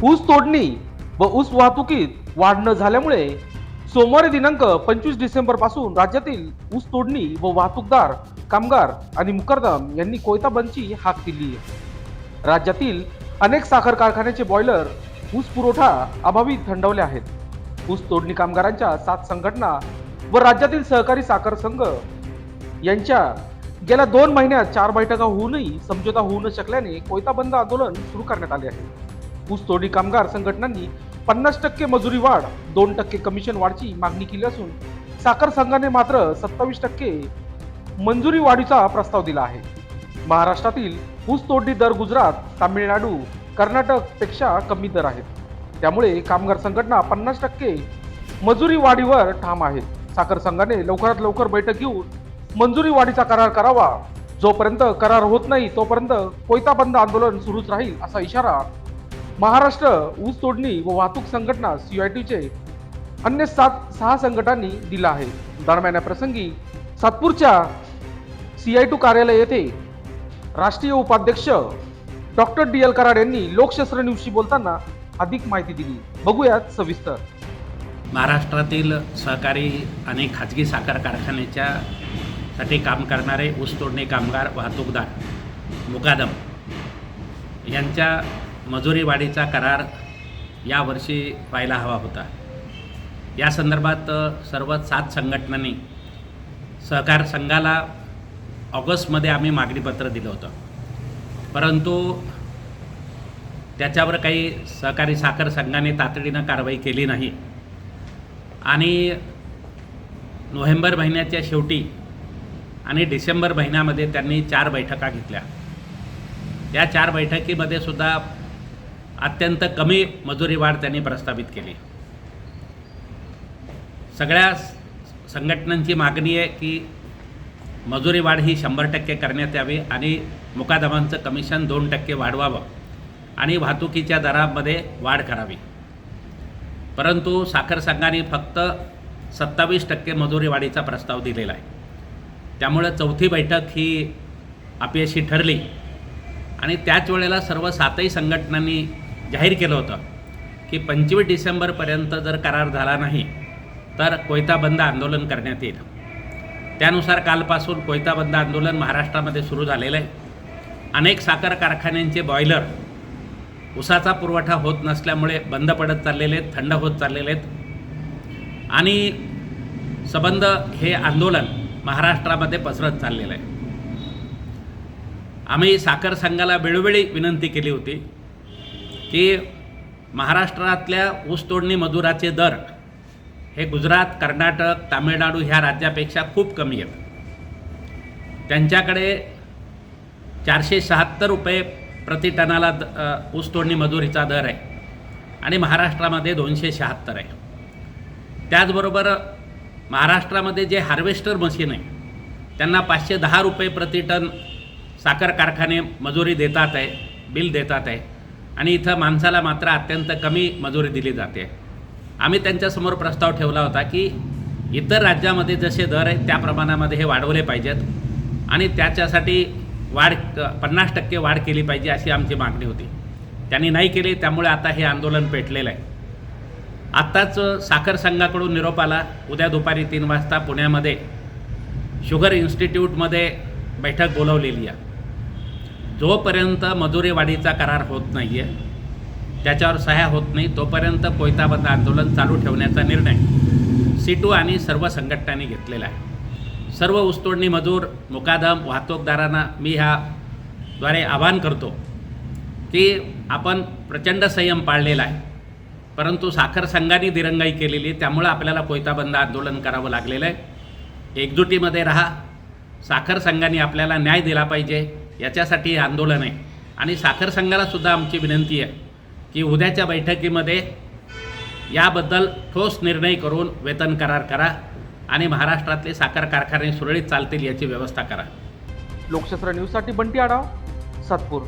ऊस तोडणी व ऊस वाहतुकीत वाढ न झाल्यामुळे सोमवारी दिनांक 25 डिसेंबर पासून राज्यातील ऊस तोडणी व वाहतूकदार, कामगार आणि मुकरदम यांनी कोयता बंदची हाक दिली आहे। राज्यातील अनेक साखर कारखान्याचे बॉयलर ऊस पुरवठा अभावी थंडवले आहेत। ऊस तोडणी कामगारांच्या 7 संघटना व राज्यातील सहकारी साखर संघ यांच्या गेल्या 2 महिन्यात 4 बैठका होऊनही समझोता होऊ न शकल्याने कोयता बंद आंदोलन सुरू करण्यात आले आहे। ऊस तोडणी कामगार संघटनांनी 50% मजुरी वाढ, 2% कमिशन वाढची मागणी केली असून साखर संघाने मात्र 27% मंजुरी वाढीचा प्रस्ताव दिला आहे। महाराष्ट्रातील ऊस तोडणी दर गुजरात, तामिळनाडू, कर्नाटक पेक्षा कमी दर आहेत। त्यामुळे कामगार संघटना 50% मजुरी वाढीवर ठाम आहेत। साखर संघाने लवकरात लवकर बैठक घेऊन मंजुरी वाढीचा करार करावा। जोपर्यंत करार होत नाही तोपर्यंत कोयता बंद आंदोलन सुरूच राहील असा इशारा महाराष्ट्र ऊस तोडणी व वाहतूक संघटना CITचे अन्य 6 संघटनांनी दिला आहे। दरम्यान या प्रसंगी सातपूरच्या CIT कार्यालय येथे राष्ट्रीय उपाध्यक्ष डॉक्टर DL कराड यांनी लोकशास्त्र न्यूजशी बोलताना अधिक माहिती दिली। बघूयात सविस्तर। महाराष्ट्रातील सहकारी आणि खाजगी साखर कारखान्याच्या साठी काम करणारे ऊस तोडणी कामगार, वाहतूकदार, मुकादम यांच्या मजुरी वाढीचा करार यावर्षी व्हायला हवा होता। या संदर्भात सर्व 7 संघटनांनी सहकार संघाला ऑगस्टमध्ये आम्ही मागणीपत्र दिलं होतं, परंतु त्याच्यावर काही सहकारी साखर संघाने तातडीनं कारवाई केली नाही आणि नोव्हेंबर महिन्याच्या शेवटी आणि डिसेंबर महिन्यामध्ये त्यांनी 4 बैठका घेतल्या। या 4 बैठकीमध्ये सुद्धा अत्यंत कमी मजुरी वाढ त्यांनी प्रस्तावित केली। सगळ्या संघटनांची मागणी आहे की मजुरी वाढ ही 100% करण्यात यावी आणि मुकादमांचं कमिशन 2% वाढवावं आणि वाहतुकीच्या दरामध्ये वाढ करावी। परंतु साखर संघाने फक्त 27% मजुरी वाढीचा प्रस्ताव दिलेला आहे। त्यामुळे 4थी बैठक ही अपयशी ठरली आणि त्याच वेळेला सर्व 7ही संघटनांनी जाहीर केलं होतं की 25 डिसेंबरपर्यंत जर करार झाला नाही तर कोयता बंद आंदोलन करण्यात येईल। त्यानुसार कालपासून कोयता बंद आंदोलन महाराष्ट्रामध्ये सुरू झालेलं आहे। अनेक साखर कारखान्यांचे बॉयलर ऊसाचा पुरवठा होत नसल्यामुळे बंद पडत चाललेले आहेत, थंड होत चाललेले आहेत आणि सबंध हे आंदोलन महाराष्ट्रामध्ये पसरत चाललेलं आहे। आम्ही साखर संघाला वेळोवेळी विनंती केली होती की महाराष्ट्रातल्या ऊस तोडणी मजुराचे दर हे गुजरात, कर्नाटक, तामिळनाडू ह्या राज्यापेक्षा खूप कमी आहेत। त्यांच्याकडे 476 रुपये प्रति टनाला ऊस तोडणी मजुरीचा दर आहे आणि महाराष्ट्रामध्ये 276 आहे। त्याचबरोबर महाराष्ट्रामध्ये जे हार्वेस्टर मशीन आहे त्यांना 510 रुपये प्रति टन साखर कारखाने मजुरी देतात आहे, बिल देतात आहे आणि इथं माणसाला मात्र अत्यंत कमी मजुरी दिली जाते। आम्ही त्यांच्यासमोर प्रस्ताव ठेवला होता की इतर राज्यामध्ये जसे दर आहेत त्या प्रमाणामध्ये हे वाढवले पाहिजेत आणि त्याच्यासाठी 50% वाढ केली पाहिजे अशी आमची मागणी होती। त्यांनी नाही केली, त्यामुळे आता हे आंदोलन पेटलेलं आहे। आत्ताच साखर संघाकडून निरोप आला, उद्या दुपारी 3 वाजता पुण्यामध्ये शुगर इन्स्टिट्यूटमध्ये बैठक बोलवलेली आहे। जोपर्यंत मजुरी वाढीचा करार होत नाही आहे, त्याच्यावर सह्या होत नाही, तोपर्यंत कोयता बंद आंदोलन चालू ठेवण्याचा निर्णय CIT आणि सर्व संघटनांनी घेतलेला आहे। सर्व ऊसतोडणी मजूर, मुकादम, वाहतूकदारांना मी ह्याद्वारे आवाहन करतो की आपण प्रचंड संयम पाळलेला आहे, परंतु साखर संघाने दिरंगाई केलेली, त्यामुळे आपल्याला कोयता बंद आंदोलन करावं लागलेलं आहे। एकजुटीमध्ये राहा। साखर संघाने आपल्याला न्याय दिला पाहिजे, याच्यासाठी हे आंदोलन आहे आणि साखर संघाला सुद्धा आमची विनंती आहे की उद्याच्या बैठकीमध्ये याबद्दल ठोस निर्णय करून वेतन करार करा आणि महाराष्ट्रातले साखर कारखाने सुरळीत चालतील याची व्यवस्था करा। लोकशास्त्र न्यूजसाठी बंटी आढाव, सातपूर।